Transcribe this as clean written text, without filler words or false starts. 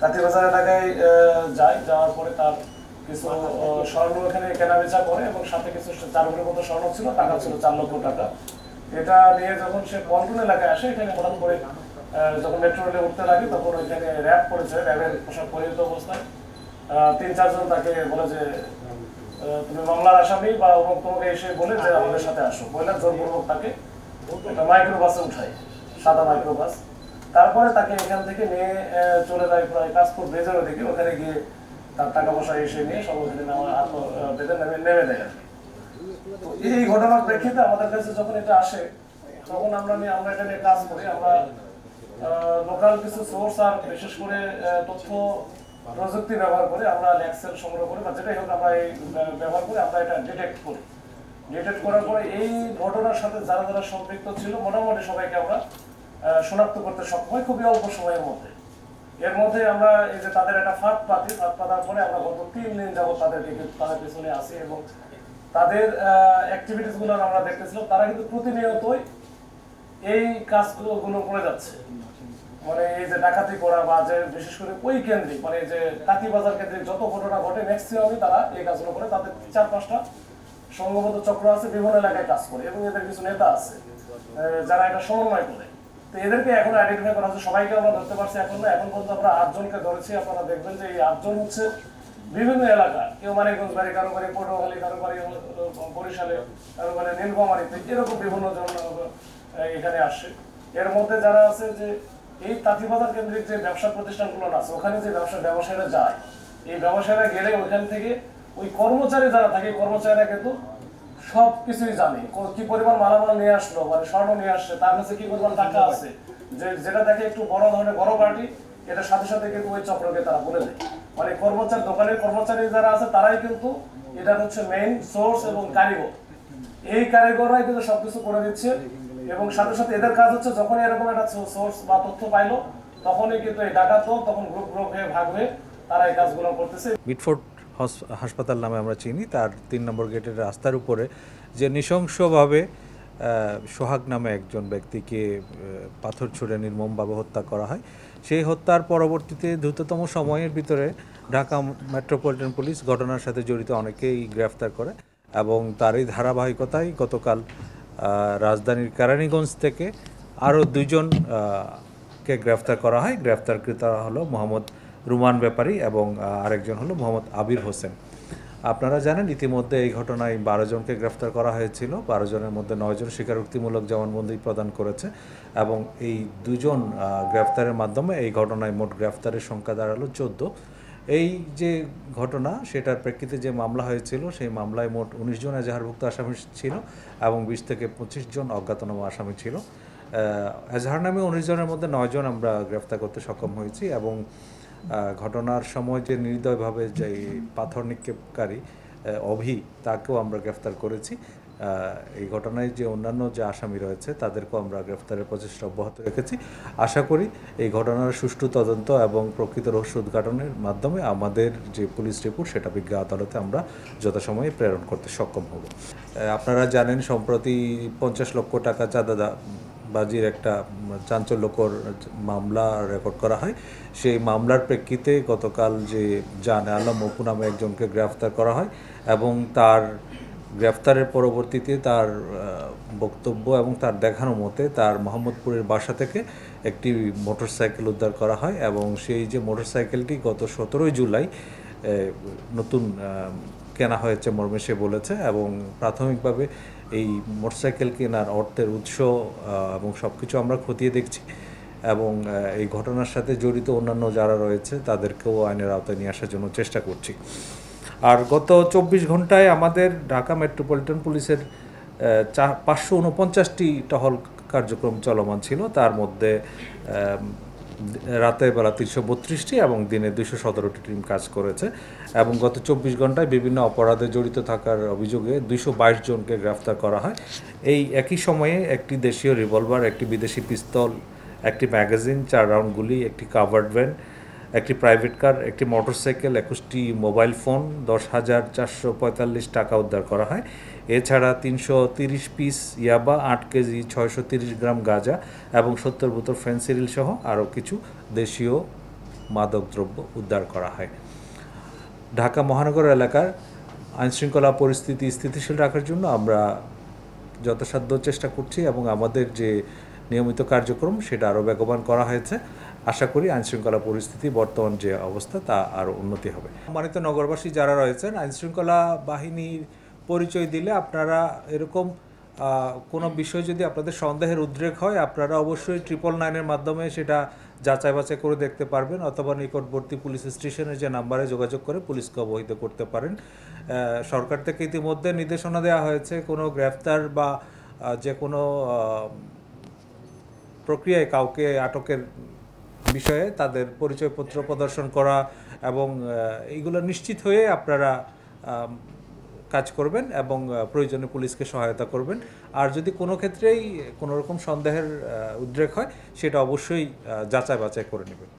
তাঁতিবাজার এলাকায় যায়, যাওয়ার পরে তার কিছু স্বর্ণ এখানে কেনাবেচা করে এবং সাথে কিছু 4 ভরির মতো স্বর্ণ ছিল, টাকা ছিল 4 লক্ষ টাকা। এটা নিয়ে যখন সে পল্টন এলাকায় আসে, এখানে হঠাৎ করে যখন মেট্রো রেলে উঠতে লাগে তখন ওইখানে র্যাব করেছে, র্যাবের পোশাক পরিহিত অবস্থায় 3-4 জন তাকে বলে যে তুমি মামলার আসামি বা তোমাকে এসে বলে যে আমাদের সাথে আসো, বলে জোরপূর্বক তাকে একটা মাইক্রোবাসে উঠায়, সাদা মাইক্রোবাস। তারপরে তাকে এখান থেকে নিয়ে চলে যায় প্রায় পাসপোর্ট বেজের দিকে, ওখানে গিয়ে তার টাকা পয়সা এসে নিয়ে সব ওখানে বেঁধে নেমে দেয়। তো এই ঘটনার প্রেক্ষিতে আমাদের কাছে যখন এটা আসে তখন আমরা এটা নিয়ে কাজ করি। আমরা লোকাল কিছু সোর্স আর বিশেষ করে তথ্য প্রযুক্তি ব্যবহার করে আমরা লেক্সেল সংগ্রহ করি বা যেটাই হোক আমরা এই ব্যবহার করে আমরা এটা ডিটেক্ট করি। ডিটেক্ট করার পরে এই ঘটনার সাথে যারা যারা সম্পৃক্ত ছিল মোটামুটি সবাইকে আমরা শনাক্ত করতে সক্ষম হই খুবই অল্প সময়ের মধ্যে। এর মধ্যে আমরা এই যে তাদের একটা ফাঁদ পাতার পরে আমরা গত 3 দিন যাবত তাদের পিছনে আসি এবং তাদের অ্যাক্টিভিটিস গুলো আমরা দেখতেছিলাম। তারা কিন্তু প্রতিনিয়তই এই কাজগুলো করে যাচ্ছে, মানে এই যে ডাকাতি করা বা যে বিশেষ করে ওই কেন্দ্রিক, মানে যে তাঁতিবাজার কেন্দ্রিক যত ঘটনা ঘটে ম্যাক্সিমামই তারা এই কাজগুলো করে। তাদের 4-5টা সংঘবদ্ধ চক্র আছে, বিভিন্ন এলাকায় কাজ করে এবং এদের কিছু নেতা আছে যারা এটা সমন্বয় করে। তো এদেরকে এখন আইডেন্টিফাই করা হচ্ছে, সবাইকে আমরা ধরতে পারছি এখন না। এখন পর্যন্ত আমরা 8 জনকে ধরেছি। আপনারা দেখবেন যে এই 8 জন হচ্ছে বিভিন্ন এলাকা, কেউ মানিকগঞ্জ বাড়ি, কারো বাড়ি পটুয়াখালী, কারো বাড়ি বরিশালে, কারো বাড়ি নীলফামারীতে, এরকম বিভিন্ন জন এখানে আসে। এর মধ্যে যারা আছে যে এই তাঁতিবাজার কেন্দ্রিক যে ব্যবসা প্রতিষ্ঠানগুলো আছে, ওখানে যে ব্যবসায়ীরা যায়, এই ব্যবসায়ীরা গেলে ওইখান থেকে ওই কর্মচারী যারা থাকে, কর্মচারীরা কিন্তু সব কিছুই জানে, কি পরিমাণ মালামাল নিয়ে আসলো, মানে স্বর্ণ নিয়ে আসছে, তার কাছে কি পরিমাণ টাকা আছে, যেটা দেখে একটু বড় ধরনের বড় পার্টি, এটার সাথে সাথে কিন্তু ওই চক্রকে তারা বলে দেয়। মানে দোকানের কর্মচারী যারা আছে তারাই কিন্তু এটা হচ্ছে মেইন সোর্স এবং কারিগর। এই কারিগররাই কিন্তু সবকিছু করে দিচ্ছে এবং সাথে সাথে এদের কাজ হচ্ছে যখন এরকম একটা সোর্স বা তথ্য পাইলো তখনই কিন্তু এই ডাকাত তখন গ্রুপ হয়ে ভাগ হয়ে তারা এই কাজগুলো করতেছে। মিটফোর্ড হাসপাতাল নামে আমরা চিনি, তার 3 নম্বর গেটের রাস্তার উপরে যে নৃশংসভাবে সোহাগ নামে একজন ব্যক্তিকে পাথর ছুঁড়ে নির্মমভাবে হত্যা করা হয়, সেই হত্যার পরবর্তীতে দ্রুততম সময়ের ভিতরে ঢাকা মেট্রোপলিটন পুলিশ ঘটনার সাথে জড়িত অনেকেই গ্রেফতার করে এবং তারই ধারাবাহিকতায় গতকাল রাজধানীর কেরানীগঞ্জ থেকে আরও 2 জনকে গ্রেফতার করা হয়। গ্রেফতারকৃত হলো মোহাম্মদ রুমান ব্যাপারী এবং আরেকজন হলো মোহাম্মদ আবির হোসেন। আপনারা জানেন ইতিমধ্যে এই ঘটনায় 12 জনকে গ্রেফতার করা হয়েছিল। 12 জনের মধ্যে 9 জন স্বীকারোক্তিমূলক জবানবন্দি প্রদান করেছে এবং এই 2 জন গ্রেফতারের মাধ্যমে এই ঘটনায় মোট গ্রেফতারের সংখ্যা দাঁড়ালো 14। এই যে ঘটনা সেটার প্রেক্ষিতে যে মামলা হয়েছিল সেই মামলায় মোট 19 জন এজাহারভুক্ত আসামি ছিল এবং 20 থেকে 25 জন অজ্ঞাতনামা আসামি ছিল। এজাহার নামে 19 জনের মধ্যে 9 জন আমরা গ্রেফতার করতে সক্ষম হয়েছি এবং ঘটনার সময় যে নির্দয়ভাবে যে পাথর নিক্ষেপকারী অভি, তাকেও আমরা গ্রেফতার করেছি। এই ঘটনায় যে অন্যান্য যে আসামি রয়েছে তাদেরকেও আমরা গ্রেফতারের প্রচেষ্টা অব্যাহত রেখেছি। আশা করি এই ঘটনার সুষ্ঠু তদন্ত এবং প্রকৃত রহস্য উদ্ঘাটনের মাধ্যমে আমাদের যে পুলিশ রিপোর্ট সেটা বিজ্ঞ আদালতে আমরা যথাসময়ে প্রেরণ করতে সক্ষম হব। আপনারা জানেন সম্প্রতি 50 লক্ষ টাকা চাঁদাবাজির একটা চাঞ্চল্যকর মামলা রেকর্ড করা হয়। সেই মামলার প্রেক্ষিতে গতকাল যে জান আলম অপু নামে একজনকে গ্রেফতার করা হয় এবং তার গ্রেফতারের পরবর্তীতে তার বক্তব্য এবং তার দেখানো মতে তার মোহাম্মদপুরের বাসা থেকে একটি মোটরসাইকেল উদ্ধার করা হয় এবং সেই যে মোটরসাইকেলটি গত 17 জুলাই নতুন কেনা হয়েছে মর্মে সে বলেছে এবং প্রাথমিকভাবে এই মোটরসাইকেল কেনার অর্থের উৎস এবং সব কিছু আমরা খতিয়ে দেখছি এবং এই ঘটনার সাথে জড়িত অন্যান্য যারা রয়েছে তাদেরকেও আইনের আওতায় নিয়ে আসার জন্য চেষ্টা করছি। আর গত 24 ঘন্টায় আমাদের ঢাকা মেট্রোপলিটন পুলিশের 549টি টহল কার্যক্রম চলমান ছিল, তার মধ্যে রাতের বেলা 332টি এবং দিনে 217টি টিম কাজ করেছে এবং গত 24 ঘন্টায় বিভিন্ন অপরাধে জড়িত থাকার অভিযোগে 222 জনকে গ্রেফতার করা হয়। এই একই সময়ে একটি দেশীয় রিভলভার, একটি বিদেশি পিস্তল, একটি ম্যাগাজিন, 4 রাউন্ড গুলি, একটি কাভার্ড ভ্যান, একটি প্রাইভেট কার, একটি মোটরসাইকেল, 21টি মোবাইল ফোন, 10,445 টাকা উদ্ধার করা হয়। এছাড়া 330 পিস ইয়াবা, 8 কেজি 630 গ্রাম গাঁজা এবং 70 বোতল ফেন্সিডিল সহ আরও কিছু দেশীয় মাদকদ্রব্য উদ্ধার করা হয়। ঢাকা মহানগর এলাকার আইনশৃঙ্খলা পরিস্থিতি স্থিতিশীল রাখার জন্য আমরা যথাসাধ্য চেষ্টা করছি এবং আমাদের যে নিয়মিত কার্যক্রম সেটা আরও বেগবান করা হয়েছে। আশা করি আইনশৃঙ্খলা পরিস্থিতি বর্তমান যে অবস্থা তা আরও উন্নতি হবে। সম্মানিত নগরবাসী যারা রয়েছেন, আইনশৃঙ্খলা বাহিনীর পরিচয় দিলে আপনারা এরকম কোনো বিষয় যদি আপনাদের সন্দেহের উদ্রেক হয়, আপনারা অবশ্যই 999-এর মাধ্যমে সেটা যাচাই বাছাই করে দেখতে পারবেন, অথবা নিকটবর্তী পুলিশ স্টেশনের যে নাম্বারে যোগাযোগ করে পুলিশকে অবহিত করতে পারেন। সরকার থেকে ইতিমধ্যে নির্দেশনা দেওয়া হয়েছে কোনো গ্রেফতার বা যে কোনো প্রক্রিয়ায় কাউকে আটকের বিষয়ে তাদের পরিচয়পত্র প্রদর্শন করা এবং এইগুলো নিশ্চিত হয়ে আপনারা কাজ করবেন এবং প্রয়োজনে পুলিশকে সহায়তা করবেন। আর যদি কোনো ক্ষেত্রেই কোনো রকম সন্দেহের উদ্রেক হয় সেটা অবশ্যই যাচাই বাছাই করে নেবেন।